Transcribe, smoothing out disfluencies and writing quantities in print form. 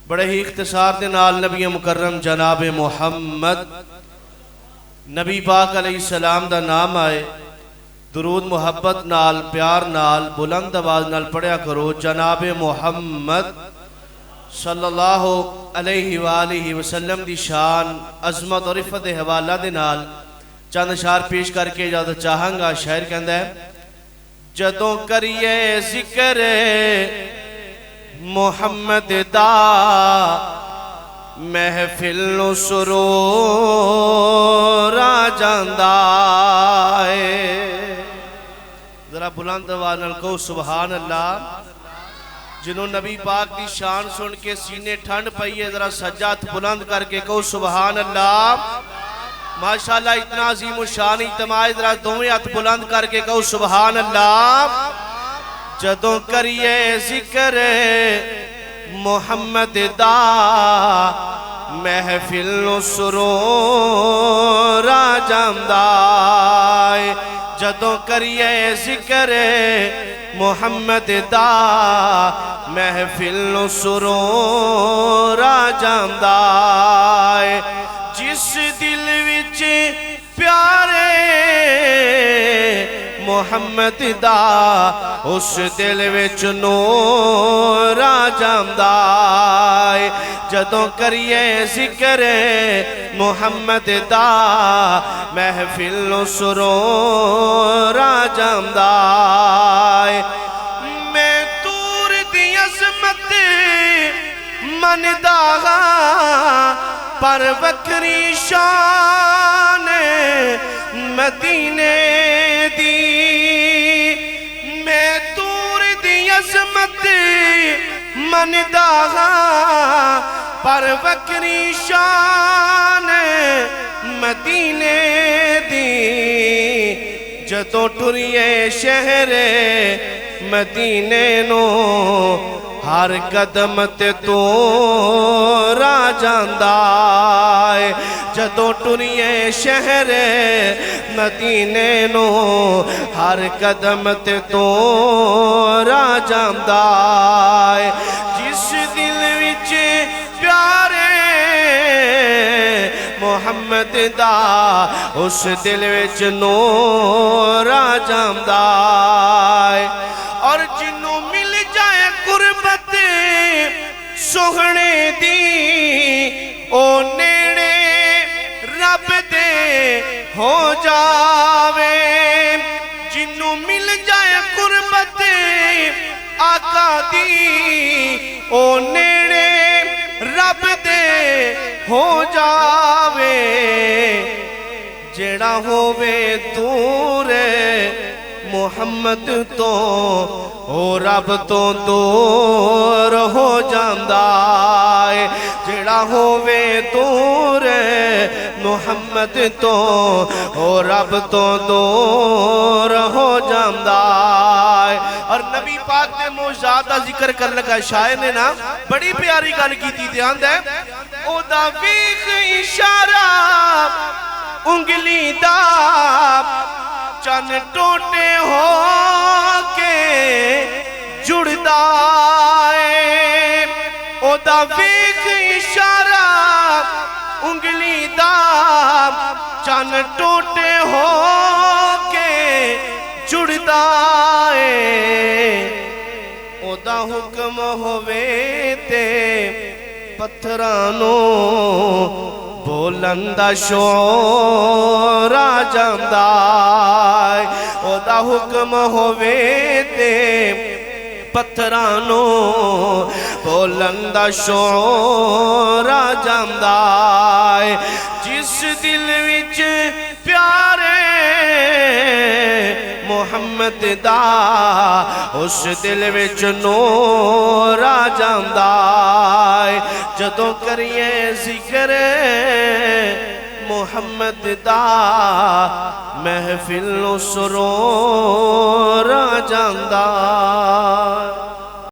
بڑے ہی اختصار دے نال نبی مکرم جناب محمد نبی پاک علیہ السلام دا نام آئے، درود محبت نال پیار نال بلند آواز نال پڑھیا کرو۔ جناب محمد صلی اللہ علیہ وآلہ وسلم دی شان عظمت اور عفت حوالہ دے نال چند اشعار پیش کر کے اجازت چاہاں گا۔ شاعر کہندا ہے، جدوں کریے ذکر محمد دا محفل نو سرور آ جاندا ہے۔ ذرا بلند آواز نال کہو سبحان اللہ۔ جنہوں نبی پاک دی شان سن کے سینے ٹھنڈ پئی ہے، ذرا سجاد بلند کر کے کہو سبحان اللہ۔ ماشاءاللہ اتنا عظیم و شان اجتماع، ذرا دوویں ہاتھ بلند کر کے کہو سبحان اللہ۔ جدوں کریے ذکر محمد دا محفل نو سرور آ جاندا ہے۔ جدوں کریے ذکر محمد دا محفل نو سرور آ جاندا ہے۔ جس دل وچ پیارے محمد دا اس دل وچ نور آ جاندا ہے۔ جدوں کریے ذکر محمد دا محفل نو سرور آ جاندا ہے۔ میں تور دی عظمت مندا ہاں، پر وکری شان مدینے دی۔ میں تور دی عظمت مندا ہاں، پر وکری شان مدینے دی۔ جدوں ٹریے شہر مدینے نو ہر قدم تے تور آ جاندا ہے۔ جدوں ٹریے شہر مدینے نو ہر قدم تے تور آ جاندا ہے۔ جس دل وچ پیارے محمد دا اس دل وچ نور آ جاندا ہے۔ اور جنوں مل جائے قربت سوہنے دی، او نیڑے رب دے ہو جاوے۔ جنوں مل جائے قربت آقا دی، او نیڑے رب دے ہو جاوے۔ جیڑا ہووے دور محمد تو او رب تو دور ہو جاندا ہے۔ جیڑا ہووے دور محمد تو او رب تو دور ہو جاندا ہے۔ اور نبی پاک نے معجزات دا ذکر کر لگا، شاعر نے نا بڑی پیاری گل کیتی، دھیان دے۔ او دا ویکھ اشارہ انگلی دا چن ٹوٹے ہو کے جڑدا ہے۔ او دا ویکھ اشارہ انگلی دا چن ٹوٹے ہو کے جڑدا ہے۔ او دا حکم ہووے تے پتھرانو بلند شور آ جاندا ہے۔ او دا حکم ہووے تے پتھرانو بلند شور آ جاندا ہے۔ جس دل وچ پیارے محمد دا اس دل وچ نور آ جاندا ہے۔ جدوں کریے ذکر محمد دا محفل نو سرور آ جاندا ہے۔